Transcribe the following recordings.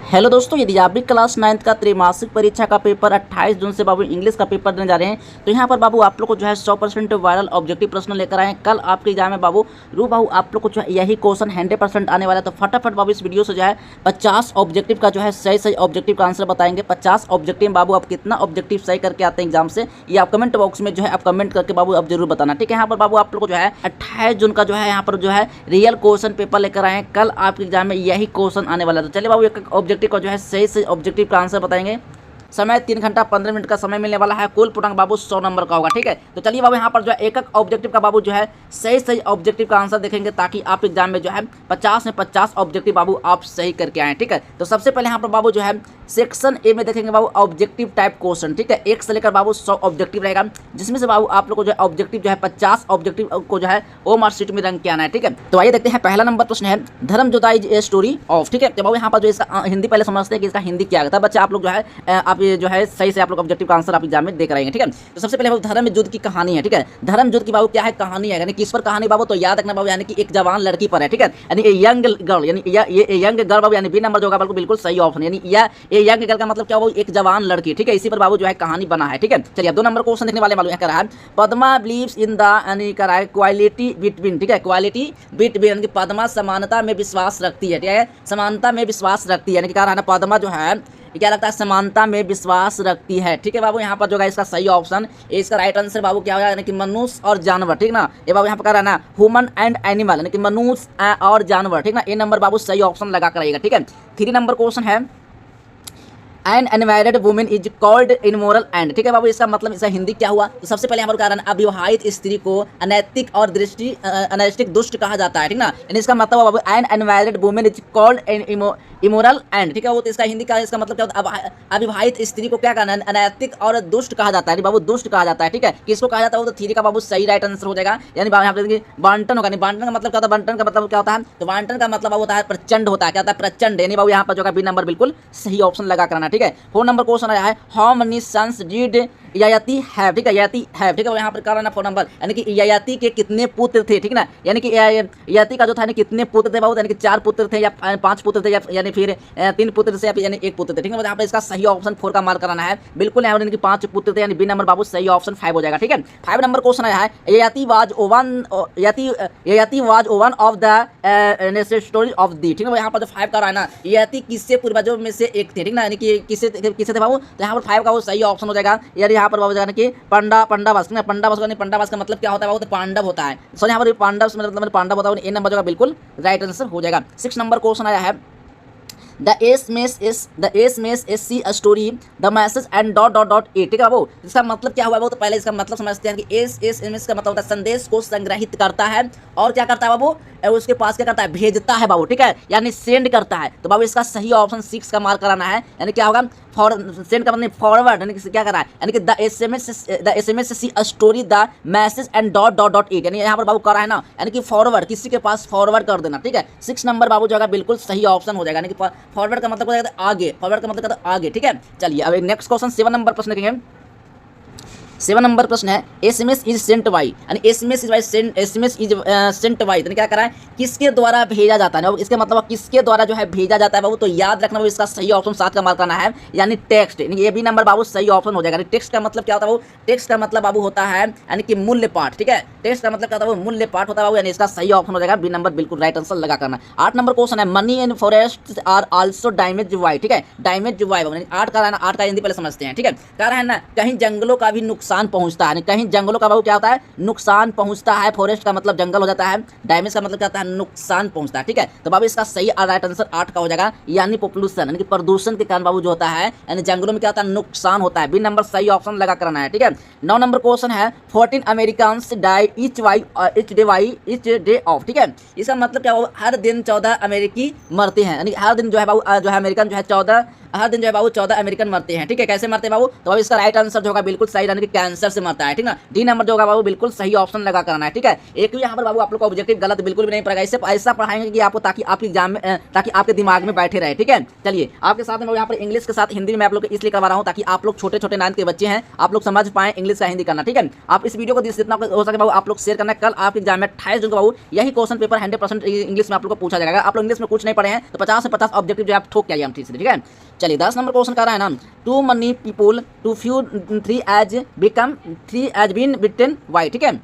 Hello दोस्तों, यदि आप भी क्लास 9th का त्रैमासिक परीक्षा का पेपर 28 जून से बाबू इंग्लिश का पेपर देने जा रहे हैं, तो यहाँ पर बाबू आप लोग को जो है 100% वायरल ऑब्जेक्टिव प्रश्न लेकर आए हैं। कल आपके एग्जाम में बाबू बाबू आप लोग को जो है यही क्वेश्चन 100% आने वाला है। तो फटाफट बाबू इस वीडियो से जो है 50 ऑब्जेक्टिव का जो है सही ऑब्जेक्टिव का आंसर बताएंगे। 50 ऑब्जेक्टिव बाबू आप कितना ऑब्जेक्टिव सही करके आते हैं एग्जाम से, ये आप कमेंट बॉक्स में जो है आप कमेंट करके बाबू आप जरूर बताना, ठीक है। यहाँ पर बाबू आप लोग को जो है 28 जून का जो है यहाँ पर जो है रियल क्वेश्चन पेपर लेकर आए हैं। कल आपके एग्जाम में यही क्वेश्चन आने वाला है। तो चलिए बाबू एक ऑब्जेक्टिव का जो है सही ऑब्जेक्टिव का आंसर बताएंगे। समय 3 घंटा 15 मिनट का समय मिलने वाला है। कुल पूर्णांक बाबू 100 नंबर का होगा, ठीक है। तो चलिए बाबू यहाँ पर जो है एक ऑब्जेक्टिव का बाबू जो है सही ऑब्जेक्टिव का आंसर देखेंगे, ताकि आप एग्जाम में जो है 50 में 50 ऑब्जेक्टिव बाबू आप सही करके आए, ठीक है। तो सबसे पहले यहाँ पर बाबू जो है सेक्शन ए में देखेंगे बाबू ऑब्जेक्टिव टाइप क्वेश्चन, ठीक है। 1 से लेकर बाबू 100 ऑब्जेक्टिव रहेगा, जिसमें से बाबू आप लोग को जो है ऑब्जेक्टिव जो है 50 ऑब्जेक्टिव को जो है ओमआर शीट में रंग के आना है, ठीक है। तो आइए देखते हैं, पहला नंबर प्रश्न है धर्म जुदाई ए स्टोरी ऑफ, ठीक है। तो बाबू यहाँ पर जो इसका हिंदी पहले समझते हैं कि इसका हिंदी क्या है, बच्चे आप लोग जो है आप ये जो है सही आप लोग ऑब्जेक्टिव का आंसर आप एग्जाम में देख रहे हैं, ठीक है। तो सबसे पहले बाबू धर्म युद्ध की कहानी है, ठीक है। धर्म युद्ध की बाबू क्या है, कहानी है, यानी किस पर कहानी बाबू, तो याद रखना बाबू, यानी कि एक जवान लड़की पर है, ठीक है। यानी ए यंग गर्ल, यानी ये यंग गर्ल बाबू, यानी बी नंबर जो होगा बाबू बिल्कुल सही ऑप्शन, यानी ये यंग गर्ल का मतलब क्या बाबू, एक जवान लड़की, ठीक है। इसी पर बाबू जो है कहानी बना है, ठीक है। चलिए 2 नंबर क्वेश्चन देखने वाले बाबू यहाँ कर रहा है पद्मा बिलीव्स इन द, यानी कर रहा है क्वालिटी बिटवीन, ठीक है। क्वालिटी बिटवीन, यानी कि पद्मा समानता में विश्वास रखती है, ठीक है। समानता में विश्वास रखती है, यानी कि कह रहा है ना पद्मा जो है ये क्या लगता है, समानता में विश्वास रखती है, ठीक है बाबू। यहाँ पर जो है इसका सही ऑप्शन, इसका राइट आंसर बाबू क्या होगा, यानी कि मनुष्य और जानवर, ठीक ना। ये बाबू यहाँ पर कह रहा है ना ह्यूमन एंड एनिमल, यानी कि मनुष्य और जानवर, ठीक ना। ए नंबर बाबू सही ऑप्शन लगा कर आइएगा, ठीक है। 3 नंबर क्वेश्चन है an unmarried women is called immoral and, ठीक है बाबू। इसका मतलब इसका हिंदी क्या हुआ, तो सबसे पहले यहाँ पर कह रहा है अविवाहित स्त्री को अनैतिक और अनैतिक दुष्ट कहा जाता है, ठीक ना। यानी इसका मतलब बाबू an unmarried women is called immoral and, ठीक है। वो तो इसका हिंदी का इसका मतलब क्या होता है, अविवाहित स्त्री को क्या कहना है, अनैतिक और दुष्ट कहा जाता है, बाबू दुष्ट कहा जाता है, ठीक है। किसको कहा जाता है, वो तो 3 का बाबू सही राइट आंसर हो जाएगा। यानी यहाँ पे बांटन होगा, नहीं बांटन का मतलब क्या होता है, बांटन का मतलब क्या होता है, तो बांटन का मतलब होता है प्रचंड होता है, क्या होता है प्रचंड, यानी बाबू यहाँ पर जो है बी नंबर बिल्कुल सही ऑप्शन लगा कराना, ठीक है। 4 नंबर क्वेश्चन आया है how many sons did Yayati have, ठीक है। ययाति हैव, ठीक है। यहाँ पर कराना 4 नंबर, यानी कि ययाति के कितने पुत्र थे, ठीक ना। यानी कि ययाति का जो था कितने पुत्र थे बाबू, यानी कि 4 पुत्र थे या 5 पुत्र थे, या यानी फिर 3 पुत्र थे, यानी 1 पुत्र थे, ठीक है। यहाँ पर इसका सही ऑप्शन 4 का मार्क कराना है, बिल्कुल यहाँ पर 5 पुत्र थे, यानी बी नंबर बाबू सही ऑप्शन 5 हो जाएगा, ठीक है। 5 नंबर क्वेश्चन आया है Yayati was one of the story of the, ठीक है। यहाँ पर जो 5 का रहा है ना, ययाति किससे पूर्वजों में से एक थे, ठीक ना। यानी कि किससे थे बाबू, तो यहाँ पर 5 का वो सही ऑप्शन हो जाएगा। यार यहाँ पर बाबू जाना कि पंडावास का मतलब क्या होता है बाबू, तो पांडव होता है। सो यहाँ पर पांडव मतलब पांडव होता है, ए नंबर जो बिल्कुल राइट आंसर हो जाएगा। 6 नंबर क्वेश्चन आया है the S C story the message and dot A, ठीक है बाबू। इसका मतलब क्या हुआ बाबू, तो पहले इसका मतलब समझते हैं कि एस का मतलब होता है संदेश को संग्रहित करता है, और क्या करता है बाबू, उसके पास क्या करता है, भेजता है बाबू, ठीक है, यानी सेंड करता है। तो बाबू इसका सही ऑप्शन 6 का मार्क कराना है, यानी क्या होगा सेंड का मतलब फॉरवर्ड, यानी कि क्या कर रहा है, यानी कि the SMS C story the message and dot A, यानी यहाँ पर बाबू कर रहा है ना, यानी कि फॉरवर्ड, किसी के पास फॉरवर्ड कर देना, ठीक है। 6 नंबर बाबू जो है बिल्कुल सही ऑप्शन हो जाएगा, यानी कि फॉरवर्ड का मतलब होता है आगे, फॉरवर्ड का मतलब होता है आगे, ठीक है। चलिए अब नेक्स्ट क्वेश्चन 7 नंबर प्रश्न देखेंगे। 7 नंबर प्रश्न है एसएमएस इज सेंट बाई, यानी एसएमएस इज सेंट बाई, क्या करा है, किसके द्वारा भेजा जाता है, इसके मतलब किसके द्वारा जो है भेजा जाता है बाबू। तो याद रखना बाबू इसका सही ऑप्शन 7 का मार्क करना है, यानी टेक्स्ट, यानी ये भी नंबर बाबू सही ऑप्शन हो जाएगा। टेक्स्ट का मतलब क्या होता है बाबू, टेक्स्ट का मतलब बाबू होता है यानी कि मूल्य पाठ, ठीक है। टेक्स्ट का मतलब क्या होता है, मूल्य पाठ होता है बाबू, यानी इसका सही ऑप्शन हो जाएगा, बी नंबर बिल्कुल राइट आंसर लगा करना। 8 नंबर क्वेश्चन है money in forest are also damage why, ठीक है। डैमेज वाई 8 का 8 का हिंदी पहले समझते हैं, ठीक है। कह रहा है ना कहीं जंगलों का भी नुकसान पहुंचता है, कहीं जंगलों का बाबू क्या होता है, नुकसान पहुंचता है। फॉरेस्ट का मतलब जंगल हो जाता है, डैमेज का मतलब क्या होता है, नुकसान पहुंचता है, ठीक है। तो बाबू इसका सही राइट आंसर 8 का हो जाएगा, यानी पॉपुलेशन, यानी कि प्रदूषण के कारण बाबू जो होता है, यानी जंगलों में क्या होता है, नुकसान होता है, बी नंबर सही ऑप्शन लगा करना है, ठीक है। 9 नंबर क्वेश्चन है 14 Americans die each day of, ठीक है। इसका मतलब क्या, हर दिन 14 अमेरिकी मरते हैं, यानी हर दिन जो है बाबू जो है अमेरिकन जो है 14 हर दिन जो है बाबू 14 अमेरिकन मरते हैं। ठीक है, कैसे मरते हैं बाबू? तो बाबू इसका राइट आंसर जो होगा बिल्कुल सही, यानी कि कैंसर से मरता है। ठीक ना, डी नंबर जो होगा बाबू बिल्कुल सही ऑप्शन लगा करना है। ठीक है, एक भी यहाँ पर बाबू आप लोग का ऑब्जेक्टिव गलत बिल्कुल भी नहीं पड़ेगा। इससे ऐसा पढ़ाएंगे कि आपको ताकि आपके एग्जाम में ताकि आपके दिमाग में बैठे रहे। ठीक है, चलिए आपके साथ में यहाँ पर इंग्लिश के साथ हिंदी में आप लोग इसलिए करवा रहा हूँ ताकि आप लोग छोटे छोटे 9th के बच्चे हैं, आप लोग समझ पाएं इंग्लिश का हिंदी करना। ठीक है, आप इस वीडियो को जितना हो सके बाबू आप लोग शेयर करना। कल आपके एग्जाम में 28 जून को बाबू यही क्वेश्चन पेपर 100% इंग्लिश में आप लोग को पूछा जाएगा। आप लोग इंग्लिश में कुछ नहीं पढ़े हैं तो 50 से 50 ऑब्जेक्टिव जो आप ठोक के आइए हम। ठीक है, चलिए 10 नंबर क्वेश्चन कर रहा है ना, too many people too few trees has become trees has been beaten why. ठीक है,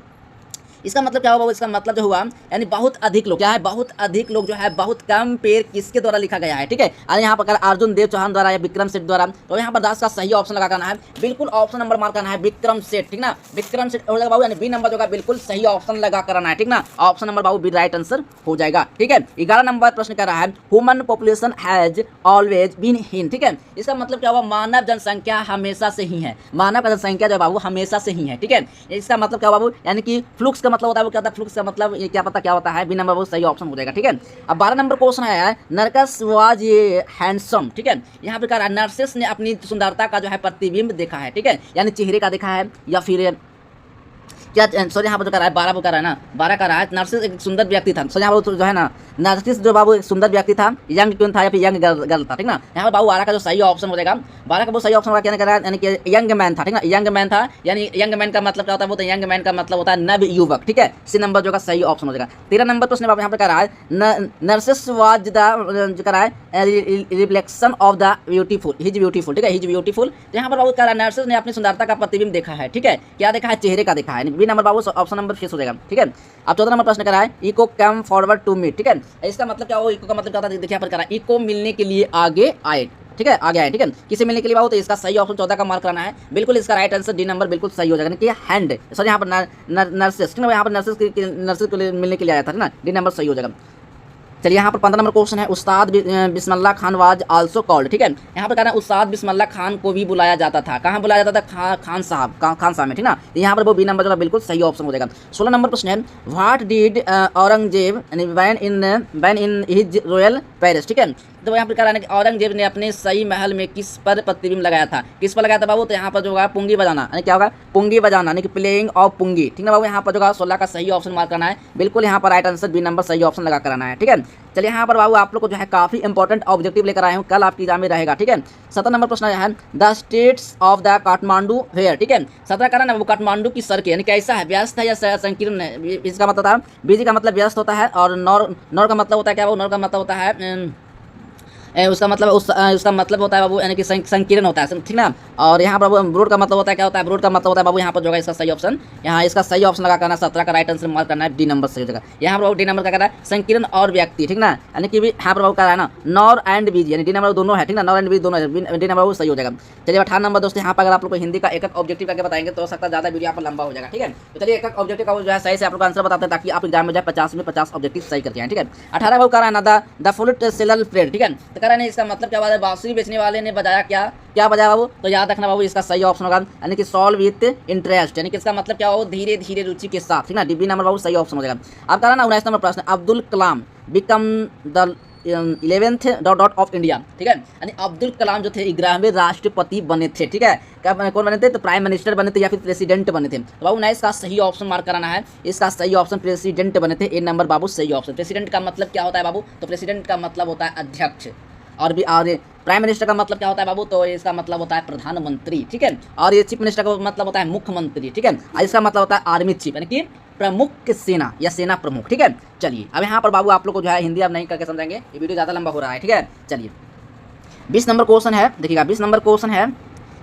इसका मतलब क्या होगा? इसका मतलब जो हुआ यानी बहुत अधिक लोग, क्या है? बहुत अधिक लोग जो है बहुत कम पेड़ किसके द्वारा लिखा गया है। ठीक है, और यहाँ पर अर्जुन देव चौहान द्वारा या विक्रम सेठ द्वारा, तो यहाँ पर 10 का सही ऑप्शन लगा करना है। बिल्कुल ऑप्शन नंबर मार्क करना है विक्रम सेठ। ठीक ना, विक्रम सेठ हो जाएगा बाबू, यानी बी नंबर जो है बिल्कुल सही ऑप्शन लगा करना है। ठीक ना, ऑप्शन नंबर बाबू बी राइट आंसर हो जाएगा। ठीक है, 11 नंबर प्रश्न कर रहा है, human population has always been हीन। ठीक है, इसका मतलब क्या हुआ? मानव जनसंख्या हमेशा से ही है। मानव का जनसंख्या जो बाबू हमेशा से ही है। ठीक है, इसका मतलब क्या बाबू? यानी कि फ्लुक्स का मतलब होता है वो क्या होता है? फ्लुक्स का मतलब ये क्या पता क्या होता है? बी नंबर बहुत सही ऑप्शन हो जाएगा। ठीक है, अब 12 नंबर क्वेश्चन है, नरकस वाज ये हैंडसम। ठीक है, यहाँ पे कह रहा है नर्सिस ने अपनी सुंदरता का जो है प्रतिबिंब देखा है। ठीक है, यानी चेहरे का देखा है या फिर क्या, सॉरी यहाँ पर जो कर रहा है 12 को कर रहा है ना, 12 कर रहा है नर्सिस एक सुंदर व्यक्ति था। सो यहाँ पर जो है ना नर्सिस जो बाबू एक सुंदर व्यक्ति था, यंग क्वीन था या फिर यंग गर्ल था। ठीक ना, यहाँ पर बाबू 12 का जो सही ऑप्शन हो जाएगा, 12 का बहुत सही ऑप्शन होगा। क्या कर रहा है? यानी कि यंग मैन था। ठीक ना, यंग मैन था, यानी यंग मैन का मतलब क्या होता है? वो तो यंग मैन का मतलब होता है नव युवक। ठीक है, सी नंबर जो का सही ऑप्शन हो जाएगा। 13 नंबर प्रश्न यहाँ पर कर रहा है, नर्सिस वाज द जो कर रहा है reflection of the beautiful, his beautiful. ठीक है, हिज ब्यूटीफुल, तो यहाँ पर बाबू कह रहा है नर्सिस ने अपनी सुंदरता का प्रतिबिंब देखा है। ठीक है, क्या देखा है? चेहरे का देखा है। बी नंबर बाबू ऑप्शन नंबर फिक्स हो जाएगा। ठीक है, अब 14 नंबर प्रश्न कर रहा है, echo come forward to meet. ठीक है, इसका मतलब क्या हो? इको का मतलब क्या होता है? देखिए यहाँ पर कर रहा है, इको मिलने के लिए आगे आए। ठीक है, आगे आए। ठीक है, किसे मिलने के लिए बाबू? तो इसका सही ऑप्शन 14 का मार्क करना है। बिल्कुल इसका राइट आंसर डी नंबर बिल्कुल सही हो जाएगा। कि हैंड सॉरी यहाँ पर नर्सेस, ठीक है, यहाँ पर नर्सेस को मिलने के लिए आया था ना, डी नंबर सही हो जाएगा। चलिए यहाँ पर 15 नंबर क्वेश्चन है, उस्ताद Bismillah Khan was also called. ठीक है, यहाँ पर कहना है उस्ताद बिस्मिल्लाह खान को भी बुलाया जाता था। कहाँ बुलाया जाता था? खान साहब में। ठीक ना, यहाँ पर वो बी नंबर जो बिल्कुल सही ऑप्शन हो जाएगा। 16 नंबर प्रश्न है, what did Aurangzeb ban in his royal palace. ठीक है, तो यहाँ पर कह रहा है कि औरंगजेब ने अपने सही महल में किस पर प्रतिबिंब लगाया था? किस पर लगाया था बाबू? तो यहाँ पर जो होगा पुंगी बजाना, यानी क्या होगा? पुंगी बजाना, यानी कि प्लेइंग ऑफ पुंगी। ठीक है बाबू, यहाँ पर जो होगा 16 का सही ऑप्शन मार्क करना है। बिल्कुल यहाँ पर राइट आंसर बी नंबर सही ऑप्शन लगा कराना है। ठीक है, चलिए यहाँ पर बाबू आप लोग को जो है काफी इंपॉर्टेंट ऑब्जेक्टिव लेकर आए हूँ, कल आपकी एग्जाम में रहेगा। ठीक है, 17 नंबर प्रश्न है, the states of the Kathmandu were. ठीक है, 17 का ना वो काठमांडू की सड़कें, यानी कैसा है? व्यस्त है या संकीर्ण है? इसका मतलब था बीजी का मतलब व्यस्त होता है, और नौर का मतलब होता है क्या? वो नौर का मतलब होता है उसका मतलब होता है बाबू यानी कि संकीर्ण होता है। ठीक ना, और यहाँ पर ब्रोड का मतलब होता है क्या होता है? ब्रोड का मतलब होता है बाबू यहाँ पर जो है इसका सही ऑप्शन, यहाँ इसका सही ऑप्शन लगा करना 17 का राइट आंसर मार्क करना है। डी नंबर सही जगह, यहाँ पर डी नंबर का कहना है संकीर्ण और व्यक्ति। ठीक ना, यानी कि यहाँ पर बाबू कह रहा है ना नॉर एंड बीज, यानी डी नंबर दोनों है। ठीक ना, नॉर एंड बीज दोनों है, डी नंबर सही हो जाएगा। चलिए 18 नंबर दोस्तों, यहाँ पर अगर आप लोग को हिंदी का एक ऑब्जेक्टिव करके बताएंगे तो हो सकता है ज़्यादा वीडियो यहाँ पर लंबा हो जाएगा। ठीक है, तो चलिए एक ऑब्जेक्टिव का जो है सही से आप लोग आंसर बताते हैं ताकि आप एग्जाम में जाए 50 में 50 ऑब्जेक्टिव सही करके आए। ठीक है, 18 बाबू कह रहा है ना द फ्लूट सेलर प्लेड। ठीक है, तो कह रहा है इसका मतलब क्या? बांसुरी बेचने वाले ने बजाया क्या बजाया बाबू? तो याद रखना बाबू इसका सही ऑप्शन होगा, यानी कि सॉल्व विथ इंटरेस्ट, यानी कि इसका मतलब क्या होगा? धीरे धीरे रुचि के साथ। ठीक ना, डी नंबर बाबू सही ऑप्शन हो जाएगा। अब कह रहा ना 19 नंबर प्रश्न, Abdul Kalam become the 11th of India. ठीक है, यानी अब्दुल कलाम जो थे 11वें राष्ट्रपति बने थे। ठीक है, कौन बने थे? तो प्राइम मिनिस्टर बने थे या फिर प्रेसिडेंट बने थे। तो बाबू 19 का सही ऑप्शन मार्क कराना है। इसका सही ऑप्शन प्रेसिडेंट बने थे, ए नंबर बाबू सही ऑप्शन। प्रेसिडेंट का मतलब क्या होता है बाबू? तो प्रेसिडेंट का मतलब होता है अध्यक्ष, और प्राइम मिनिस्टर का मतलब क्या होता है बाबू? तो इसका मतलब होता है प्रधानमंत्री। ठीक है, और ये चीफ मिनिस्टर का मतलब होता है मुख्यमंत्री। ठीक है, और इसका मतलब होता है आर्मी चीफ, यानी कि प्रमुख सेना या सेना प्रमुख। ठीक है, चलिए अब यहाँ पर बाबू आप लोग को जो है हिंदी अब नहीं करके समझेंगे, ये वीडियो ज़्यादा लंबा हो रहा है। ठीक है, चलिए 20 नंबर क्वेश्चन है, देखिएगा 20 नंबर क्वेश्चन है,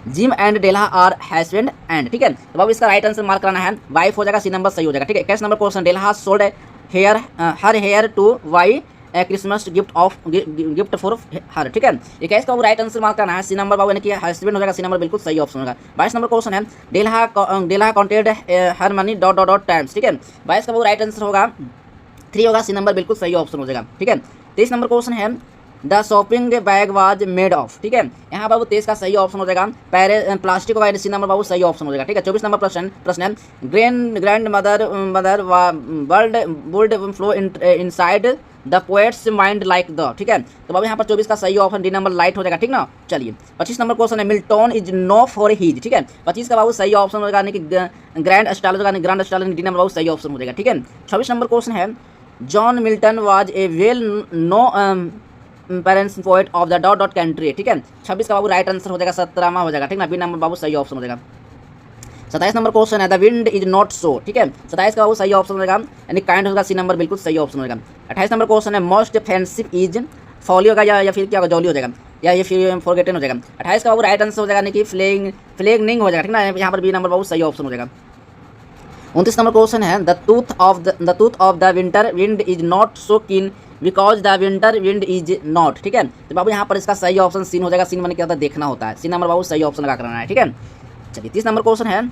Jim and Della are husband and. ठीक है, तो बाबू इसका राइट आंसर मार्क करना है, वाइफ हो जाएगा, सी नंबर सही हो जाएगा। ठीक है, 21 नंबर question, Della sold her hair to buy Christmas gift for her. ठीक है, 21 का वो राइट आंसर मार्क करना है, सी नंबर बाबू यानी कि हस्बैंड हो जाएगा, सी नंबर बिल्कुल सही ऑप्शन होगा। 22 नंबर क्वेश्चन है, डेल्हा कॉन्टेड हर मनी डॉट टाइम्स। ठीक है, 22 का वो राइट आंसर होगा 3 होगा, सी नंबर बिल्कुल सही ऑप्शन हो जाएगा। ठीक है, 23 नंबर क्वेश्चन है, the shopping bag was made of. ठीक है, यहाँ बाबू 23 का सही ऑप्शन हो जाएगा, प्लास्टिक होगा, सी नंबर बाबू सही ऑप्शन हो जाएगा। ठीक है, 24 नंबर प्रश्न है, grand mother world would flow inside the poets mind like the, ठीक है। तो बाबू यहाँ पर 24 का सही ऑप्शन डी नंबर लाइट हो जाएगा, ठीक ना। चलिए 25 नंबर क्वेश्चन है Milton is known for his, ठीक है। 25 का बाबू सही ऑप्शन हो जाएगा, यानी कि grand astrologer, grand astrologer D number बाबू सही ऑप्शन हो जाएगा, ठीक है। 26 नंबर क्वेश्चन है John Milton was a well known parents poet of the dot dot country, ठीक है। 26 का बाबू राइट आंसर हो जाएगा 17वां हो जाएगा, ठीक ना। बी नंबर बाबू सही ऑप्शन हो जाएगा। 27 नंबर क्वेश्चन है द विंड इज नॉट सो, ठीक है। 27 का बाबू सही ऑप्शन हो जाएगा, यानी काइंड होगा, सी नंबर बिल्कुल सही ऑप्शन हो जाएगा। 28 नंबर क्वेश्चन है मोस्ट ऑफेंसिव इज फॉली होगा या फिर क्या होगा, जॉली हो जाएगा, या ये फिर फॉरगेटन हो जाएगा। 28 का बाबू राइट आंसर हो जाएगा, यानी कि फ्लेगनिंग हो जाएगा, ठीक ना। यहाँ पर बी नंबर बाबू सही ऑप्शन हो जाएगा। 29 नंबर क्वेश्चन है the tooth of the winter wind is not so keen because the winter wind is not, ठीक है। तो बाबू यहाँ पर इसका सही ऑप्शन सीन हो जाएगा। सीन मैंने क्या होता है, देखना होता है। सी नंबर बाबू सही ऑप्शन लगा करना है, ठीक है। चलिए 30 नंबर क्वेश्चन है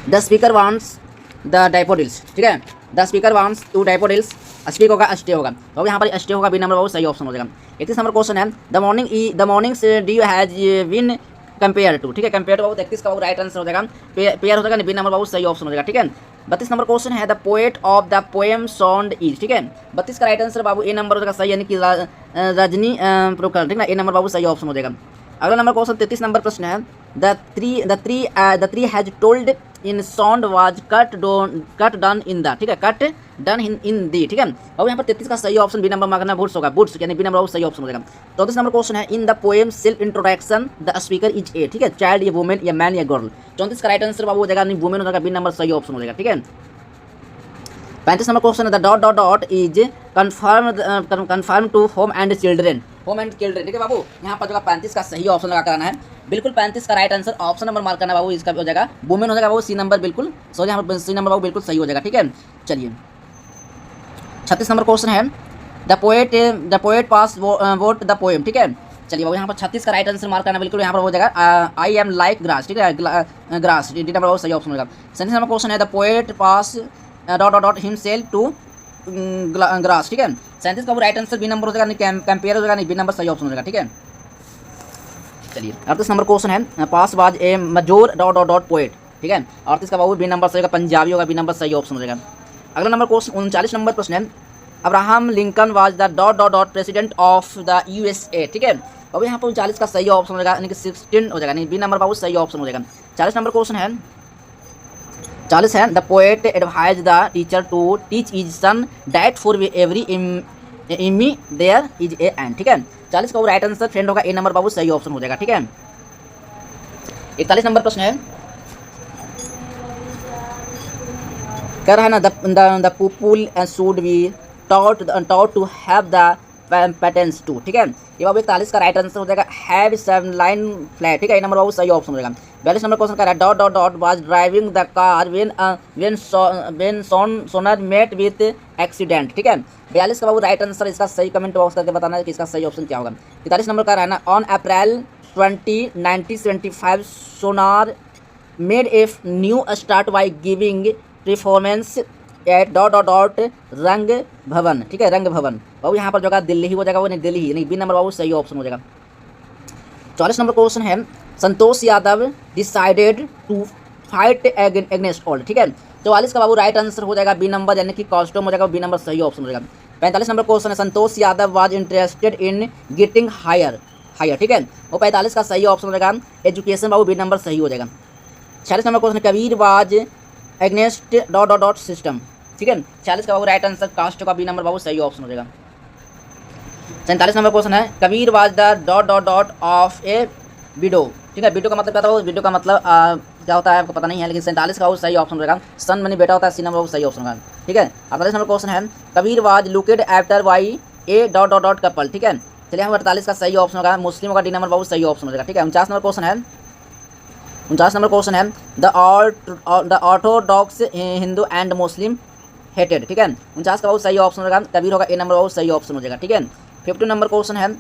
the speaker wants the daffodils, ठीक है। The speaker wants to daffodils, speak होगा स्टे होगा, तो यहाँ पर स्टे होगा, बी नंबर बाबू सही ऑप्शन हो जाएगा। 31 नंबर क्वेश्चन है the mornings do you has been compare to, ठीक है। कंपेयर टू बाबू 31 का बाबू राइट आंसर हो जाएगा, पेयर हो जाएगा, बी नंबर बाबू सही ऑप्शन हो जाएगा, ठीक है। 32 नंबर क्वेश्चन है the poet of the poem sound is, ठीक है। 32 का राइट आंसर बाबू ए नंबर हो जाएगा सही, यानी कि रजनी प्रोकर, ठीक ना। ए नंबर बाबू सही ऑप्शन हो जाएगा। अगला नंबर क्वेश्चन 33 नंबर प्रश्न है the tree has told in sound was cut done in the, ठीक है। कट डन इन दी, ठीक है। और यहाँ पर 33 का सही ऑप्शन बी नंबर मांगना बुट्स होगा, बुट्स यानी बी नंबर सही ऑप्शन हो जाएगा। 34 नंबर क्वेश्चन है in the poem self introduction the speaker is a, ठीक है। चाइल्ड या वुमेन या मैन या गर्ल। 34 का राइट आंसर बाबू हो जाएगा, नहीं वुमेन हो जाएगा, बी नंबर सही ऑप्शन हो जाएगा, ठीक है। 35 नंबर क्वेश्चन है the dot dot dot is confirm to home and children, home and children, ठीक है बाबू। यहाँ पर जो 35 का सही ऑप्शन लगा कराना है, बिल्कुल 35 का right answer option number mark करना बाबू, इसका हो जाएगा वुमेन हो जाएगा बाबू, सी नंबर बिल्कुल सॉरी, यहाँ पर सी नंबर बाबू बिल्कुल सही हो जाएगा, ठीक है। चलिए 36 नंबर क्वेश्चन है the poet pass vote the poem, ठीक है। चलिए बाबू यहाँ पर 36 का राइट आंसर मार्क करना बिल्कुल यहाँ पर हो जाएगा आई एम लाइक ग्रास, ठीक है। ग्रास डी नंबर बाबू सही ऑप्शन हो जाएगा। 37 नंबर क्वेश्चन है the poet pass dot dot dot himself to grass, ठीक है। 37 का राइट आंसर बी नंबर हो जाएगा, नहीं कंपेयर हो जाएगा, नहीं बी नंबर सही ऑप्शन हो जाएगा, ठीक है। चलिए 38 नंबर क्वेश्चन है pass was a major dot dot dot poet, ठीक है। 38 का बाबू बी नंबर सही होगा, पंजाबी होगा, बी नंबर सही ऑप्शन हो जाएगा। अगला नंबर क्वेश्चन 39 नंबर प्रश्न है Abraham Lincoln was the dot dot dot president of the USA, ठीक है। अब यहाँ पर 39 का सही ऑप्शन हो जाएगा, यानी कि 16 हो जाएगा, नहीं बी नंबर बाबू सही ऑप्शन हो जाएगा। 40 नंबर क्वेश्चन है 40 है the poet advise the teacher to teach is son that for every enemy there is a end, ठीक है। 40 का राइट आंसर फ्रेंड होगा, ए नंबर बाबू सही ऑप्शन हो जाएगा, ठीक है। 41 नंबर प्रश्न है कह रहा है ना the people should be taught to have the patterns to, ठीक है। ये बाबू 41 का राइट आंसर हो जाएगा हैव 7 लाइन फ्लैट, ठीक है। ये नंबर बाबू सही ऑप्शन हो जाएगा। 42 नंबर क्वेश्चन कर रहा है dot dot dot was driving the car when sonar met with accident, ठीक है। 42 का बाबू राइट आंसर, इसका सही कमेंट बॉक्स करके बताना है कि इसका सही ऑप्शन क्या होगा। 43 नंबर का रहा है ना on April 20, 1975 Sonar made a new start by giving performance at dot dot dot रंग भवन, ठीक है। रंग भवन बाबू यहाँ पर जो होगा दिल्ली ही हो जाएगा, वो नहीं दिल्ली ही नहीं, बी नंबर बाबू सही ऑप्शन हो जाएगा। 44 नंबर क्वेश्चन है Santosh Yadav decided to fight against all, ठीक है। 44 का बाबू राइट आंसर हो जाएगा बी नंबर, यानी कि कॉस्ट्यूम हो जाएगा, बी नंबर सही ऑप्शन हो जाएगा। 45 नंबर क्वेश्चन है Santosh Yadav was interested in getting higher, ठीक है। वो 45 का सही ऑप्शन हो जाएगा एजुकेशन बाबू, बी नंबर सही हो जाएगा। 46 number question Kabir was against dot dot dot system, ठीक है। 46 का बाबू राइट आंसर कास्ट का बी नंबर बाबू सही ऑप्शन हो जाएगा। 47 नंबर क्वेश्चन है Kabir was the dot dot dot of A window, ठीक है। विडो का मतलब क्या था, विडो का मतलब क्या होता है आपको पता नहीं है, लेकिन 47 का वो सही ऑप्शन हो जाएगा। सन मनी बेटा होता है, सी नंबर वो सही ऑप्शन होगा, ठीक है। 48 नंबर क्वेश्चन है Kabir was looked after by a dot dot dot couple, ठीक है। चलिए यहाँ 48 का सही ऑप्शन होगा मुस्लिम होगा, डी नंबर बाबू सही ऑप्शन हो जाएगा, ठीक है। 49 नंबर क्वेश्चन है 49 नंबर क्वेश्चन है the Orthodox Hindu and Muslim hated, ठीक है। 49 का बहुत सही ऑप्शन होगा कबीर होगा, ए नंबर बहुत सही ऑप्शन हो जाएगा, ठीक है। 50 नंबर क्वेश्चन है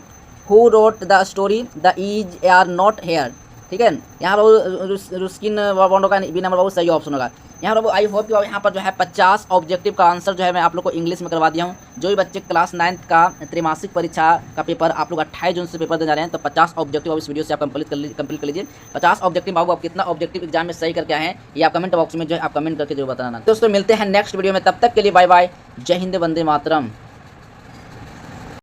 who wrote the story the is are not here, ठीक है। यहाँ पर रुस्किन बॉन्डो का बी नंबर बहुत सही ऑप्शन होगा। यहाँ पर आई होप कि यहाँ पर जो है 50 ऑब्जेक्टिव का आंसर जो है मैं आप लोग को इंग्लिश में करवा दिया हूँ। जो भी बच्चे क्लास 9th का त्रैमासिक परीक्षा का पेपर आप लोग 28 जून से पेपर देने जा रहे हैं, तो 50 ऑब्जेक्टिव आप इस वीडियो से आप कंप्लीट कर लीजिए। 50 ऑब्जेक्टिव बाबू आप कितना ऑब्जेक्टिव एग्जाम में सही करके आए हैं ये आप कमेंट बॉक्स में जो है आप कमेंट करके जरूर बताना। दोस्तों मिलते हैं नेक्स्ट वीडियो में, तब तक के लिए बाय बाय, जय हिंद, वंदे मातरम।